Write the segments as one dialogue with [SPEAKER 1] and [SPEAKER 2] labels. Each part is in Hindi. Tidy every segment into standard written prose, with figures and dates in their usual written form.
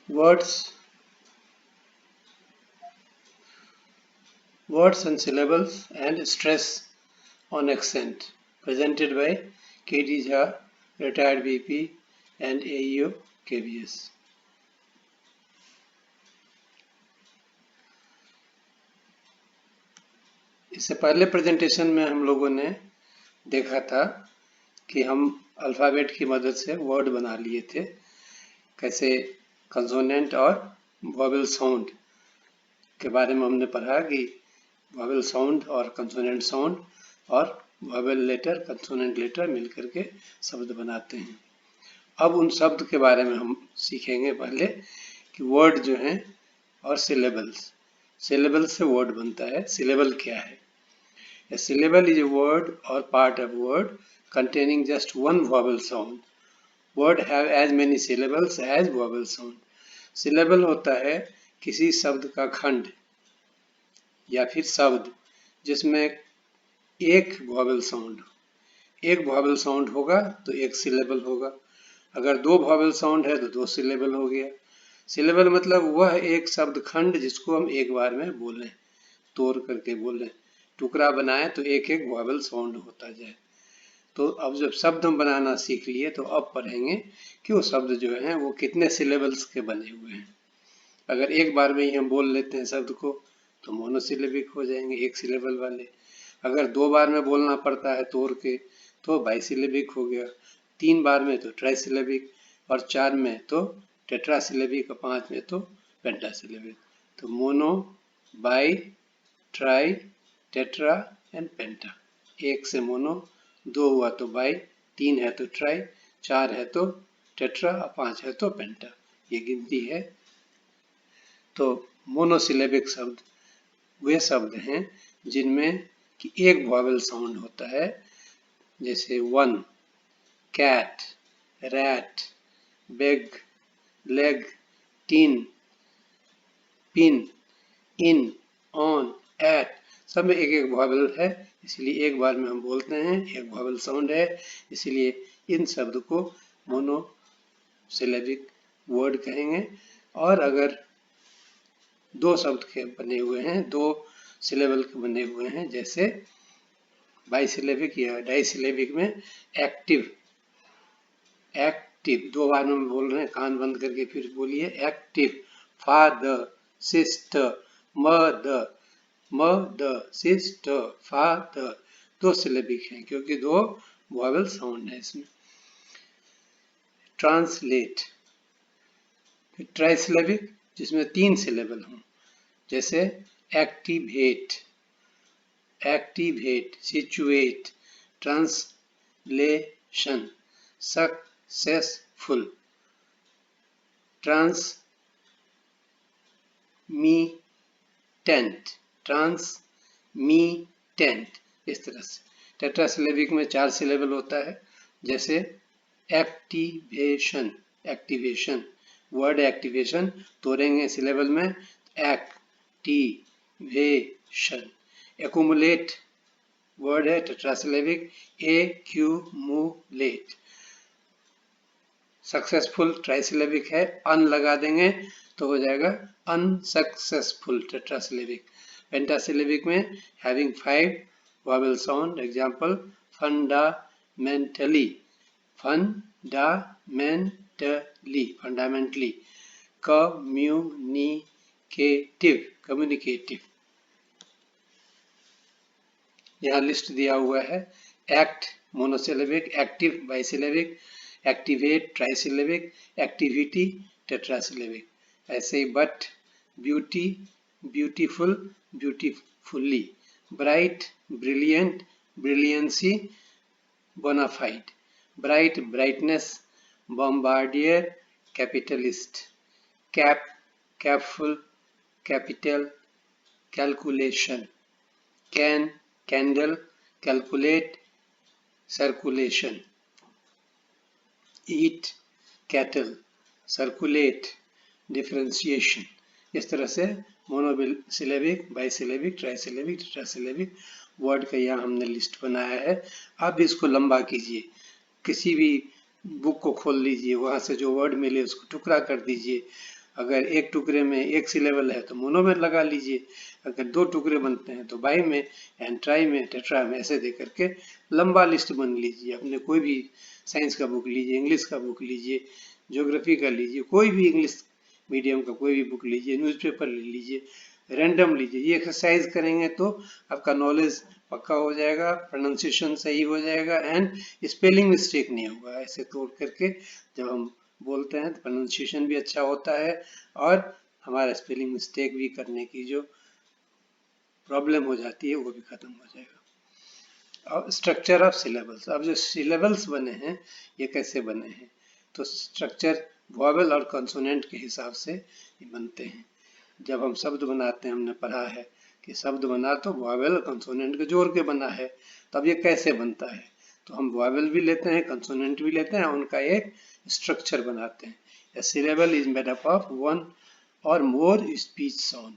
[SPEAKER 1] Words and syllables and stress on accent, presented by K.D. Jha, retired VP and AEO KBS. इससे पहले प्रेजेंटेशन में हम लोगों ने देखा था कि हम अल्फ़ाबेट की मदद से वर्ड बना लिए थे, कैसे कंसोनेंट और वॉवेल साउंड के बारे में हमने पढ़ा कि वॉवेल साउंड और कंसोनेंट साउंड और वॉवेल लेटर कंसोनेंट लेटर मिलकर के शब्द बनाते हैं। अब उन शब्द के बारे में हम सीखेंगे पहले कि वर्ड जो हैं और सिलेबल्स। सिलेबल से वर्ड बनता है। सिलेबल क्या है? A syllable is a word or part of word containing just one vowel sound. Word have as many syllables as vowel sound. Syllable होता है किसी शब्द का खंड या फिर शब्द जिसमें एक वॉवेल साउंड हो। एक वॉवेल साउंड होगा तो एक सिलेबल होगा। अगर दो वॉवेल साउंड है तो दो सिलेबल हो गया। सिलेबल मतलब वह एक शब्द खंड जिसको हम एक बार में बोलें, तोड़ करके बोलें, टुकड़ा बनाए तो एक एक वॉवेल साउंड होता जाए। तो अब जब शब्द हम बनाना सीख लिए तो अब पढ़ेंगे कि वो शब्द जो हैं वो कितने सिलेबल्स के बने हुए हैं। अगर एक बार में ही हम बोल लेते हैं शब्द को तो मोनोसिलेबिक हो जाएंगे, एक सिलेबल वाले। अगर दो बार में बोलना पड़ता है तोड़ के तो बाइसिलेबिक हो गया, तीन बार में तो ट्राइसिलेबिक और चार में तो टेट्रासिलेबिक और पांच में तो पेंटासिलेबिक। तो mono, bi, tri, tetra and penta. एक से मोनो, दो हुआ तो बाई, तीन है तो ट्राई, चार है तो टेट्रा और पांच है तो पेंटा। ये गिनती है। तो मोनोसिलेबिक शब्द वे शब्द हैं जिनमें कि एक वॉवेल साउंड होता है, जैसे one, cat, rat, beg, leg, tin, pin, in, on, at, सब में एक एक वॉवेल है, इसलिए एक बार में हम बोलते हैं, एक वॉवेल साउंड है, इसलिए इन शब्द को मोनोसिलेबिक वर्ड कहेंगे। और अगर दो शब्द के बने हुए हैं, दो सिलेबल के बने हुए हैं, जैसे बाइसिलेबिक या डाइसिलेबिक में एक्टिव, एक्टिव दो बार में बोल रहे हैं, कान बंद करके फिर बोलिए active. Father, sister, mother, mother, sister, father, दो सिलेबिक हैं क्योंकि दो वॉवेल साउंड है इसमें। ट्रांसलेट, ट्राइसिलेबिक जिसमें तीन सिलेबल हों, जैसे activate, activate, situate, translation, successful, transmittent, transmittent, इस तरह से। टेट्रासिलेबिक में चार सिलेबल होता है, जैसे एक्टिवेशन, एक्टिवेशन, वर्ड एक्टिवेशन तोड़ेंगे सिलेबल में एक्टिवेशन। एक्यूमुलेट वर्ड है टेट्रासिलेबिक, एक्यूमुलेट। सक्सेसफुल ट्राइसिलेबिक है, अन लगा देंगे तो हो जाएगा अनसक्सेसफुल, टेट्रासिलेबिक। पेंटासिलेबिक में having 5 vowel sound, example fundamentally, fundamentally, fundamentally. Communicative, communicative. यहाँ लिस्ट दिया हुआ है। Act monosyllabic, active bisyllabic, activate trisyllabic, activity tetrasyllabic. ऐसे ही but, beauty, beautiful, beautifully, bright, brilliant, brilliancy, bona fide, bright, brightness, bombardier, capitalist, cap, capful, capital, calculation, can, candle, calculate, circulation, eat, cattle, circulate, differentiation. इस तरह से मोनोसिलेबिक, बाइसिलेबिक, ट्राइसिलेबिक, टेट्रासिलेबिक वर्ड का यहाँ हमने लिस्ट बनाया है। अब इसको लंबा कीजिए, किसी भी बुक को खोल लीजिए, वहाँ से जो वर्ड मिले उसको टुकड़ा कर दीजिए अगर एक टुकड़े में एक सिलेबल है तो मोनो में लगा लीजिए, अगर 2 टुकड़े बनते हैं तो बाई में एंड ट्राई में, टेट्रा में, ऐसे दे करके लंबा लिस्ट बन लीजिए। अपने कोई भी साइंस का बुक लीजिए, इंग्लिश का बुक लीजिए, ज्योग्राफी का लीजिए, कोई भी इंग्लिश मीडियम का कोई भी बुक लीजिए, न्यूज़पेपर ले लीजिए, रैंडम लीजिए। ये एक्सरसाइज करेंगे तो आपका नॉलेज पक्का हो जाएगा, प्रोनाउंसिएशन सही हो जाएगा एंड स्पेलिंग मिस्टेक नहीं होगा। ऐसे तोड़ करके जब हम बोलते हैं तो प्रोनाउंसिएशन भी अच्छा होता है और हमारा स्पेलिंग मिस्टेक भी करने की जो प्रॉब्लम हो जाती है वो भी खत्म हो जाएगा। अब स्ट्रक्चर ऑफ सिलेबल्स, अब जो सिलेबल्स बने हैं ये कैसे बने हैं, तो स्ट्रक्चर वॉवेल और कंसोनेंट के हिसाब से बनते हैं। जब हम शब्द बनाते हैं, हमने पढ़ा है कि शब्द बना तो वॉवेल और कंसोनेंट को जोड़ के बना है। तब ये कैसे बनता है, तो हम वॉवेल भी लेते हैं, कंसोनेंट भी लेते हैं, उनका एक स्ट्रक्चर बनाते हैं। A syllable is made up of one or more speech sound.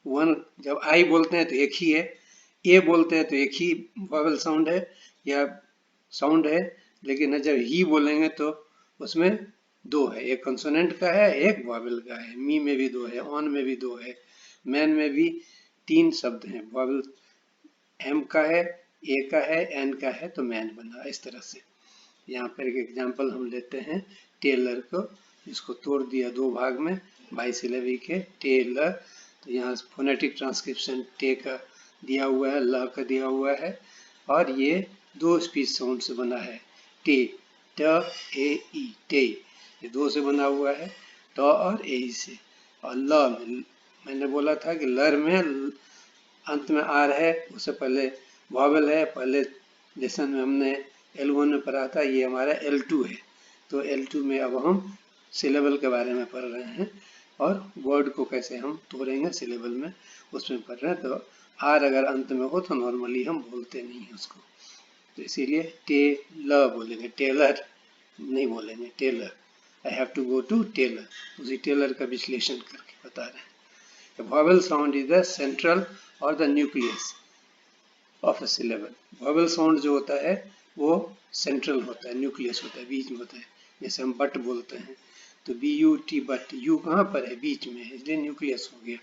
[SPEAKER 1] One, जब आई बोलते हैं तो एक ही है, ए बोलते हैं तो एक ही वॉवेल साउंड है या साउंड है, लेकिन जब ही बोलेंगे तो उसमें 2 है, एक कंसोनेंट का है, एक वॉवेल का है। मी में भी 2 है, ऑन में भी 2 है, मैन में भी 3 शब्द हैं। वॉवेल एम का है, ए का है, एन का है, तो मैन बना। इस तरह से यहाँ पर एक एग्जाम्पल हम लेते हैं टेलर को, इसको तोड़ दिया 2 भाग में बाईसिलेबी के टेलर। तो यहाँ फोनेटिक ट्रांसक्रिप्शन टे का दिया हुआ है, ल का दिया हुआ है, और ये 2 स्पीच साउंड से बना है, टे, ट, ए, ई, टे, ये 2 से बना हुआ है, ट और ए से। और ल मैंने बोला था कि लर में अंत में आर है, उससे पहले वॉवेल है। पहले लेसन में हमने L1 में पढ़ा था, ये हमारा L2 है। तो L2 में अब हम सिलेबल के बारे में पढ़ रहे हैं और वर्ड को कैसे हम तोड़ेंगे सिलेबल में, उसमें पढ़ रहे हैं। तो आर अगर अंत में हो तो नॉर्मली हम बोलते नहीं हैं उसको, तो इसीलिए टेलर बोलेंगे, टेलर नहीं बोलेंगे, tailor. I have to go to tailor, उसी टेलर का विश्लेषण करके बता रहे हैं। Vowel sound is the central और the nucleus of a syllable. Vowel sound जो होता है वो सेंट्रल होता है, न्यूक्लियस होता है, बीच में होता है। जैसे हम बट बोलते हैं तो BUT बट, यू कहाँ पर है, बीच में है, इसलिए न्यूक्लियस हो गया।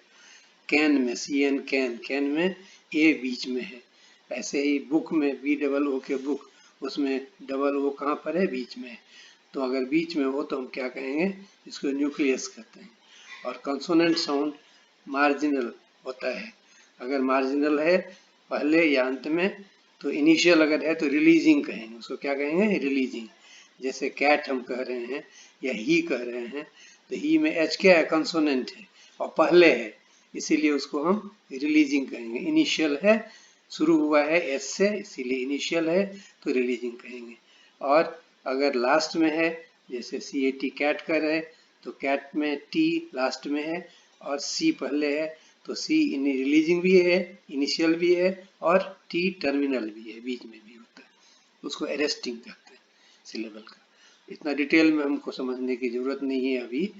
[SPEAKER 1] कैन में CN कैन, कैन में ए बीच में है। ऐसे ही बुक में BOO के बुक, उसमें OO कहाँ पर है, बीच में है। तो अगर बीच में हो तो हम क्या कहेंगे, इसको न्यूक्लियस कहते हैं। और कंसोनेंट साउंड मार्जिनल होता है। अगर मार्जिनल है पहले या अंत में, तो इनिशियल अगर है तो रिलीजिंग कहेंगे, उसको क्या कहेंगे, रिलीजिंग। जैसे कैट हम कह रहे हैं या ही कह रहे हैं, तो ही में एच क्या है, कंसोनेंट है और पहले है, इसीलिए उसको हम रिलीजिंग कहेंगे। इनिशियल है, शुरू हुआ है एच से, इसीलिए इनिशियल है, तो रिलीजिंग कहेंगे। और अगर लास्ट में है, जैसे CAT कैट कर रहे हैं, तो कैट में टी लास्ट में है और सी पहले है, तो सी रिलीजिंग भी है, इनिशियल भी है, और टी टर्मिनल भी है, बीच में भी होता है, उसको अरेस्टिंग कहते हैं सिलेबल का। इतना डिटेल में हमको समझने की जरूरत नहीं है अभी,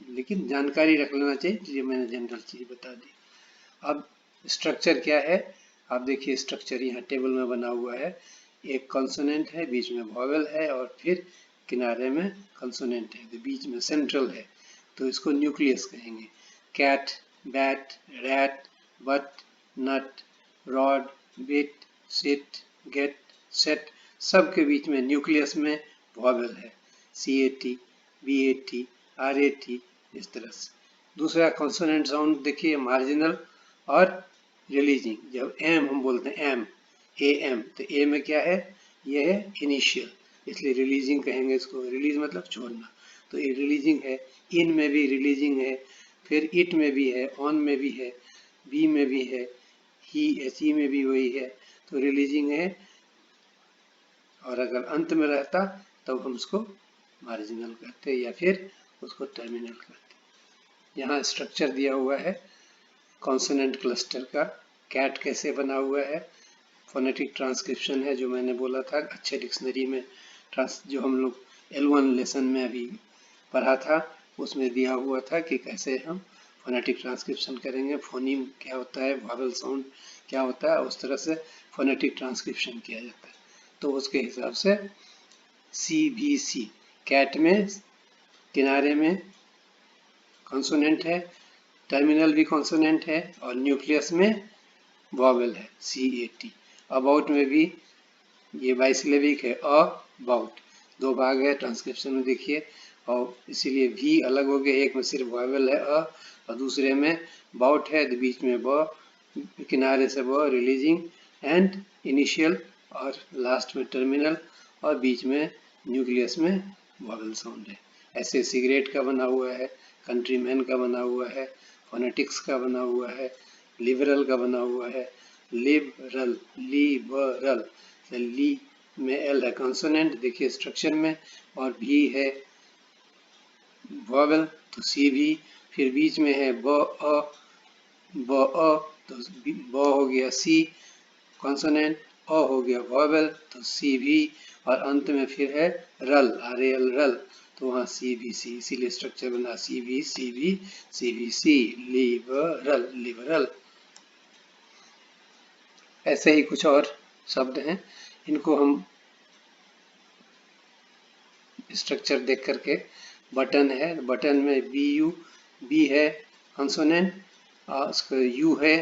[SPEAKER 1] लेकिन जानकारी रख लेना चाहिए, इसलिए मैंने जनरल चीज बता दी। अब स्ट्रक्चर क्या है, आप देखिए स्ट्रक्चर यहाँ टेबल में बना हुआ है। एक कॉन्सोनेंट है, बीच में वॉवेल है, और फिर किनारे में कंसोनेंट है, तो बीच में सेंट्रल है, तो इसको न्यूक्लियस कहेंगे। Cat, bat, rat, but, nut, rod, bit, sit, get, set, सब के बीच में न्यूक्लियस में वॉवेल है, CAT, BAT, RAT, इस तरह से। दूसरा कॉन्सोनेंट साउंड देखिए, मार्जिनल और रिलीजिंग। जब एम हम बोलते हैं, एम, AM, तो ए में क्या है, ये है इनिशियल, इसलिए रिलीजिंग कहेंगे इसको। रिलीज मतलब छोड़ना, तो ये रिलीजिंग है। इन में भी रिलीजिंग है, फिर इट में भी है, ऑन में भी है, बी में भी है, ही HE में भी वही है, तो रिलीजिंग है। और अगर अंत में रहता तब हम उसको मार्जिनल कहते या फिर उसको टर्मिनल कहते। यहाँ स्ट्रक्चर दिया हुआ है कॉन्सोनेंट क्लस्टर का, कैट कैसे बना हुआ है, फोनेटिक ट्रांसक्रिप्शन है जो मैंने बोला था अच्छे डिक्शनरी में, जो हम लोग L1 लेसन में अभी पढ़ा था, उसमें दिया हुआ था कि कैसे हम फोनेटिक ट्रांसक्रिप्शन करेंगे, फोनीम क्या होता है, वॉवेल साउंड क्या होता है, उस तरह से फोनेटिक ट्रांसक्रिप्शन किया जाता है। तो उसके हिसाब से CBC, कैट में किनारे में कॉन्सोनेंट है, टर्मिनल भी कॉन्सोनेंट है और न्यूक्लियस में वॉवेल है CAT। अबाउट में भी ये बाइसिलेबिक है अबाउट, दो भाग है ट्रांसक्रिप्शन में देखिए, और इसीलिए V अलग हो गया, एक में सिर्फ वॉवेल है और दूसरे में बाउट है, तो बीच में ब, किनारे से ब, रिलीजिंग एंड इनिशियल, और लास्ट में टर्मिनल, और बीच में न्यूक्लियस में वॉवेल साउंड है। ऐसे सिगरेट का बना हुआ है, कंट्रीमैन का बना हुआ है, फोनेटिक्स का बना हुआ है, लिबरल का बना हुआ है, लिबरल, लिबरल, ली में एल है कॉन्सोनेंट देखिए स्ट्रक्चर में, और भी है वॉवेल तो सी भी, फिर बीच में है ब अ, तो ब हो गया सी कॉन्सोनेंट, अ हो गया वॉवेल तो सी भी, और अंत में फिर है रल, RAL रल, तो वहाँ CBC, इसीलिए स्ट्रक्चर बना CBCB CBC, लिबरल, लिबरल। ऐसे ही कुछ और शब्द हैं, इनको हम स्ट्रक्चर देख करके, बटन है, बटन में BU, B है कॉन्सोनेंट, और उसका U है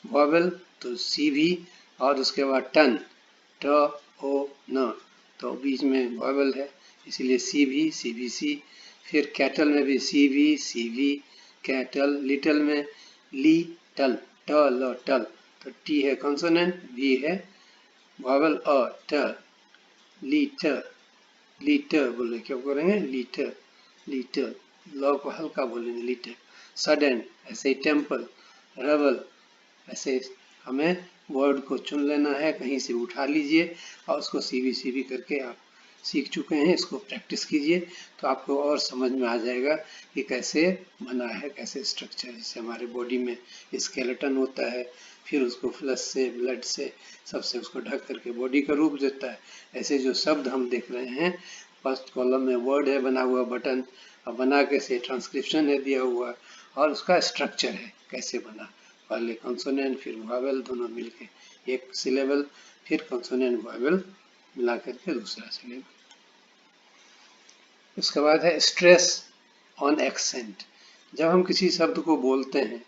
[SPEAKER 1] वॉवेल तो CV, और उसके बाद टन, ट ओ न, तो बीच में वॉवेल है इसीलिए CV CBC। फिर कैटल में भी CV CV कैटल, लिटल में ली टल, ट ल टल, तो T है कॉन्सोनेंट, V है वॉवेल अ, ट, लीटर, लीटर बोले, क्यों करेंगे लीटर, लीटर, लॉ को हल्का बोलेंगे लीटर। सडन, ऐसे टेम्पल, रबल, ऐसे हमें वर्ड को चुन लेना है, कहीं से उठा लीजिए और उसको CBCB करके आप सीख चुके हैं, इसको प्रैक्टिस कीजिए तो आपको और समझ में आ जाएगा कि कैसे बना है, कैसे स्ट्रक्चर। जैसे हमारे बॉडी में स्केलेटन होता है, फिर उसको फ्लश से, ब्लड से, सबसे उसको ढक करके बॉडी का रूप देता है, ऐसे जो शब्द हम देख रहे हैं, फर्स्ट कॉलम में वर्ड है बना हुआ बटन, और बना कैसे ट्रांसक्रिप्शन है दिया हुआ, और उसका स्ट्रक्चर है कैसे बना, पहले कॉन्सोनेंट फिर वॉवेल दोनों मिलके एक सिलेबल, फिर कॉन्सोनेंट वॉवेल मिला करके दूसरा सिलेबल। उसके बाद है स्ट्रेस ऑन एक्सेंट। जब हम किसी शब्द को बोलते हैं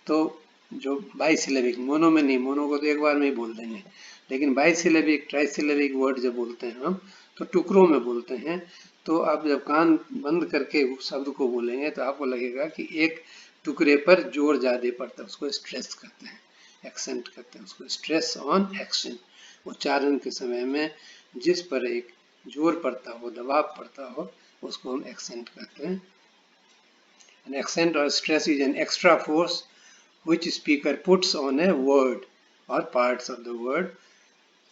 [SPEAKER 1] तो जो बाईसिलेबिक, मोनो में नहीं, मोनो को तो एक बार में ही बोल देंगे, लेकिन बाईसिलेबिक, ट्राईसिलेबिक वर्ड जब बोलते हैं हम तो टुकड़ों में बोलते हैं। तो आप जब कान बंद करके शब्द को बोलेंगे तो आपको लगेगा कि एक टुकड़े पर जोर ज़्यादा पड़ता है, उसको स्ट्रेस कहते हैं, एक्सेंट कहते हैं उसको, स्ट्रेस ऑन एक्सेंट। उच्चारण के समय में जिस पर एक जोर पड़ता हो, दबाव पड़ता हो, उसको हम एक्सेंट कहते हैं। An accent or stress is an extra force which speaker puts on a word or parts of the word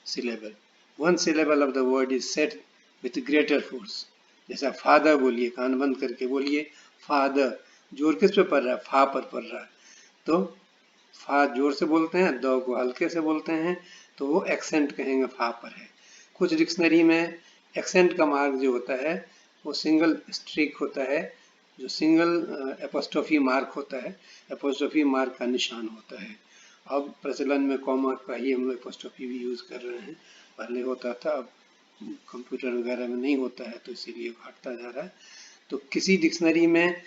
[SPEAKER 1] syllable. One syllable of the word is said with greater force. जैसा फादर बोलिए, कान बंद करके बोलिए फादर, जोर किस पे पड़ रहा है, फा पर पड़ रहा है, तो फा जोर से बोलते हैं, द को हल्के से बोलते हैं, तो वो एक्सेंट कहेंगे फा पर है। कुछ डिक्शनरी में एक्सेंट का मार्क जो होता है वो सिंगल स्ट्रिक होता है, जो सिंगल एपोस्ट्रोफी मार्क होता है, एपोस्ट्रोफी मार्क का निशान होता है। अब प्रचलन में कॉमा का ही हम लोग एपोस्ट्रोफी भी यूज़ कर रहे हैं, पहले होता था, अब कंप्यूटर वगैरह में नहीं होता है तो इसीलिए घटता जा रहा है। तो किसी डिक्शनरी में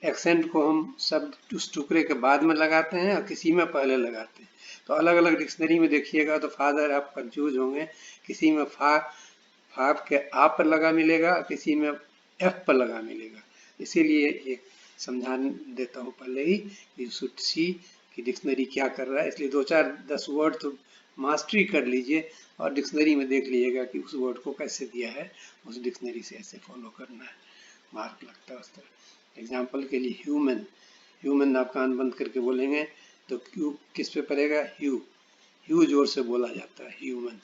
[SPEAKER 1] एक्सेंट को हम शब्द उस टुकड़े के बाद में लगाते हैं और किसी में पहले लगाते हैं। तो अलग अलग डिक्शनरी में देखिएगा तो फादर आप कंफ्यूज होंगे, किसी में फा के आ पर लगा मिलेगा, किसी में एफ पर लगा मिलेगा। इसीलिए एक समझाने देता हूँ पहले ही, यू शुड सी कि डिक्शनरी क्या कर रहा है, इसलिए 2-4-10 वर्ड तो मास्टरी कर लीजिए और डिक्शनरी में देख लीजिएगा कि उस वर्ड को कैसे दिया है, उस डिक्शनरी से ऐसे फॉलो करना है, मार्क लगता है उस तरह। एग्जाम्पल के लिए ह्यूमन, ह्यूमन आप कान बंद करके बोलेंगे तो क्यू किस पे पड़ेगा, ह्यू, ह्यू जोर से बोला जाता है ह्यूमन।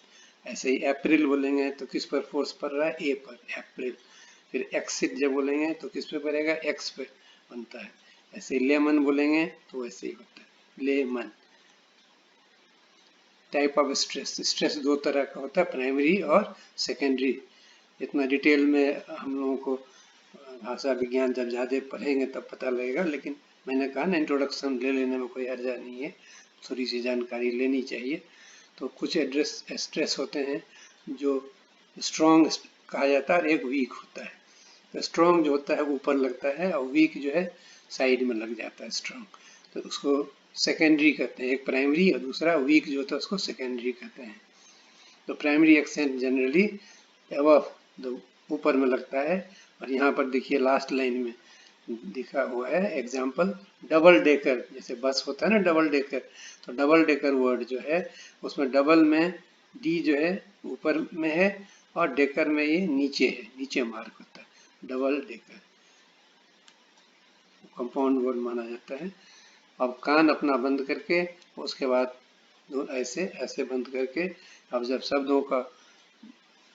[SPEAKER 1] ऐसे ही अप्रैल बोलेंगे तो किस पर फोर्स पड़ रहा है, ए पर, अप्रैल। फिर एक्सिट जब बोलेंगे तो किस पे पड़ेगा, एक्स पे बनता है। ऐसे लेमन बोलेंगे तो वैसे ही होता है, lemon. Type of stress, stress दो तरह का होता है, प्राइमरी और सेकेंडरी। इतना डिटेल में हम लोगों को भाषा विज्ञान जब ज़्यादा पढ़ेंगे तब पता लगेगा, लेकिन मैंने कहा ना इंट्रोडक्शन ले लेने में कोई हर्जा नहीं है, थोड़ी सी जानकारी लेनी चाहिए। तो कुछ स्ट्रेस होते हैं जो स्ट्रॉन्ग कहा जाता है और एक वीक होता है। तो स्ट्रॉन्ग जो होता है ऊपर लगता है और वीक जो है साइड में लग जाता है स्ट्रॉन्ग, तो उसको सेकेंडरी कहते हैं। एक प्राइमरी और दूसरा वीक जो होता है उसको सेकेंडरी कहते हैं। तो प्राइमरी एक्सेंट जनरली अबव, ऊपर में लगता है। और यहाँ पर देखिए लास्ट लाइन में दिखा हुआ है एग्जाम्पल, डबल डेकर, जैसे बस होता है ना डबल डेकर, तो डबल डेकर वर्ड जो है उसमें डबल में डी जो है ऊपर में है और डेकर में ये नीचे है, नीचे मार्क होता है। डबल डेकर कंपाउंड वर्ड माना जाता है। अब कान अपना बंद करके उसके बाद ऐसे ऐसे बंद करके अब जब शब्दों का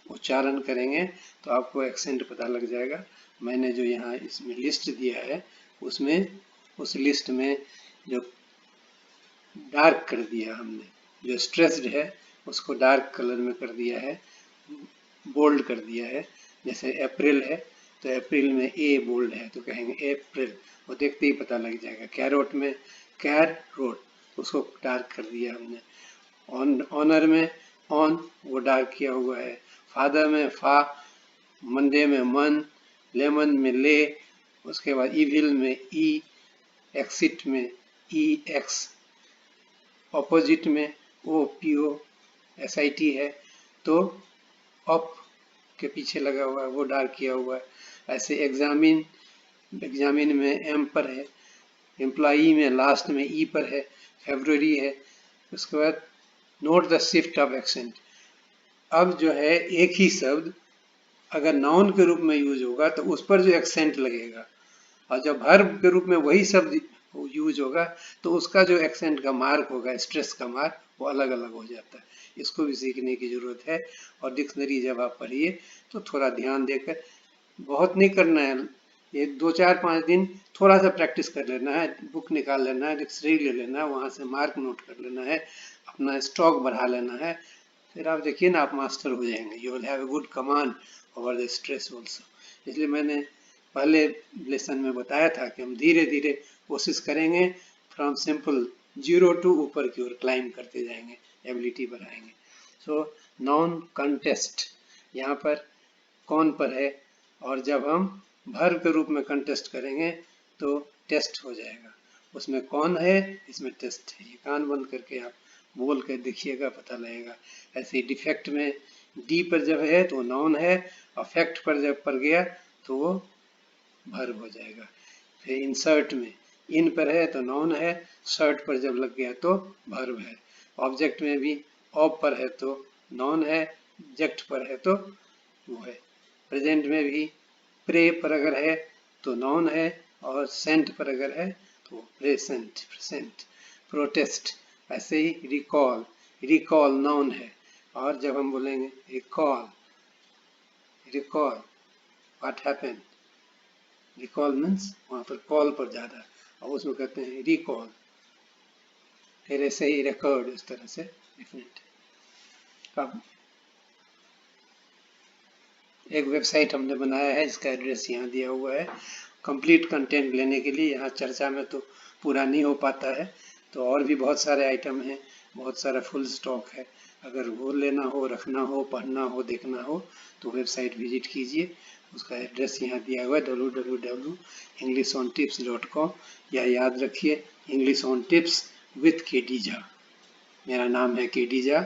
[SPEAKER 1] उच्चारण करेंगे तो आपको एक्सेंट पता लग जाएगा। मैंने जो यहाँ इसमें लिस्ट दिया है उसमें, उस लिस्ट में जो डार्क कर दिया हमने, जो स्ट्रेस्ड है उसको डार्क कलर में कर दिया है, बोल्ड कर दिया है। जैसे अप्रैल है तो अप्रैल में ए बोल्ड है तो कहेंगे अप्रैल, वो देखते ही पता लग जाएगा। कैरोट में कैर रोट, उसको डार्क कर दिया हमने। ऑनर में ऑन, वो डार्क किया हुआ है। फादर में फा, मंडे में मन, लेमन में ले, उसके बाद इविल में ई, एक्सिट में ई एक्स, ऑपोजिट में O P O S I T है, तो ऑप के पीछे लगा हुआ है वो डार्क किया हुआ है। ऐसे एग्जामिन, एग्जामिन में एम पर है, एम्प्लॉई में लास्ट में ई पर है, फेब्रुअरी है। उसके बाद note the shift of accent. अब जो है एक ही शब्द अगर नाउन के रूप में यूज होगा तो उस पर जो एक्सेंट लगेगा, और जब वर्ब के रूप में वही शब्द यूज होगा तो उसका जो एक्सेंट का मार्क होगा, स्ट्रेस का मार्क, वो अलग अलग हो जाता है। इसको भी सीखने की जरूरत है। और डिक्शनरी जब आप पढ़िए तो थोड़ा ध्यान देकर, बहुत नहीं करना है, ये 2-4-5 दिन थोड़ा सा प्रैक्टिस कर लेना है, बुक निकाल लेना है, डिक्शनरी ले लेना है, वहाँ से मार्क नोट कर लेना है, अपना स्टॉक बढ़ा लेना है, फिर आप देखिए ना आप मास्टर हो जाएंगे। You will have a good command over the stress also. इसलिए मैंने पहले लेसन में बताया था कि हम धीरे धीरे कोशिश करेंगे, फ्रॉम सिंपल 0 टू ऊपर की ओर क्लाइम करते जाएंगे, एबिलिटी बढ़ाएंगे। सो नाउन कंटेस्ट, यहाँ पर कौन पर है, और जब हम वर्ब के रूप में कंटेस्ट करेंगे तो टेस्ट हो जाएगा। उसमें कौन है, इसमें टेस्ट है। ये कान बंद करके आप बोल कर देखिएगा, पता लगेगा। ऐसे ही डिफेक्ट में डी पर जब है तो नाउन है, अफेक्ट पर जब पर गया तो वो वर्ब हो जाएगा। फिर इंसर्ट में इन पर है तो नाउन है, शर्ट पर जब लग गया तो वर्ब है। ऑब्जेक्ट में भी ऑफ पर है तो नाउन है, जेक्ट पर है तो वो है। प्रेजेंट में भी प्रे पर अगर है तो नाउन है, और सेंट पर अगर है तो प्रेजेंट, प्रेजेंट। प्रोटेस्ट, ऐसे ही रिकॉल, रिकॉल नाउन है, और जब हम बोलेंगे recall, recall what happened, recall means वहाँ पर कॉल पर ज़्यादा, और उसमें कहते हैं रिकॉल। फिर ऐसे ही रिकॉर्ड, इस तरह से डिफरेंट। अब एक वेबसाइट हमने बनाया है जिसका एड्रेस यहाँ दिया हुआ है। कंप्लीट कंटेंट लेने के लिए यहाँ चर्चा में तो पूरा नहीं हो पाता है, तो और भी बहुत सारे आइटम हैं, बहुत सारा फुल स्टॉक है। अगर वो लेना हो, रखना हो, पढ़ना हो, देखना हो तो वेबसाइट विजिट कीजिए। उसका एड्रेस यहाँ दिया हुआ है www.englishontips.com, या याद रखिए English on tips with KD Jha. मेरा नाम है केडी झा,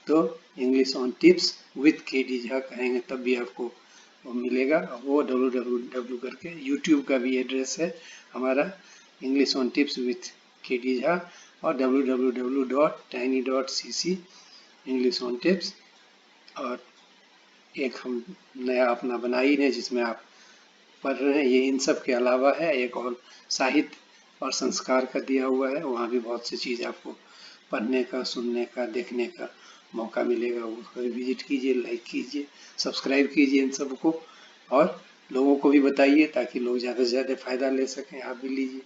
[SPEAKER 1] तो English on tips with KD Jha कहेंगे तब भी आपको वो मिलेगा। वो www करके, यूट्यूब का भी एड्रेस है हमारा English on tips with KD Jha, और www.tiny.cc इंग्लिश ऑन टिप्स। और एक हम नया अपना बनाई है जिसमें आप पढ़ रहे हैं, ये इन सब के अलावा है एक और साहित्य और संस्कार का दिया हुआ है, वहाँ भी बहुत सी चीज़ आपको पढ़ने का, सुनने का, देखने का मौका मिलेगा। उसको विजिट कीजिए, लाइक कीजिए, सब्सक्राइब कीजिए इन सबको, और लोगों को भी बताइए ताकि लोग ज़्यादा से ज़्यादा फ़ायदा ले सकें। आप भी लीजिए।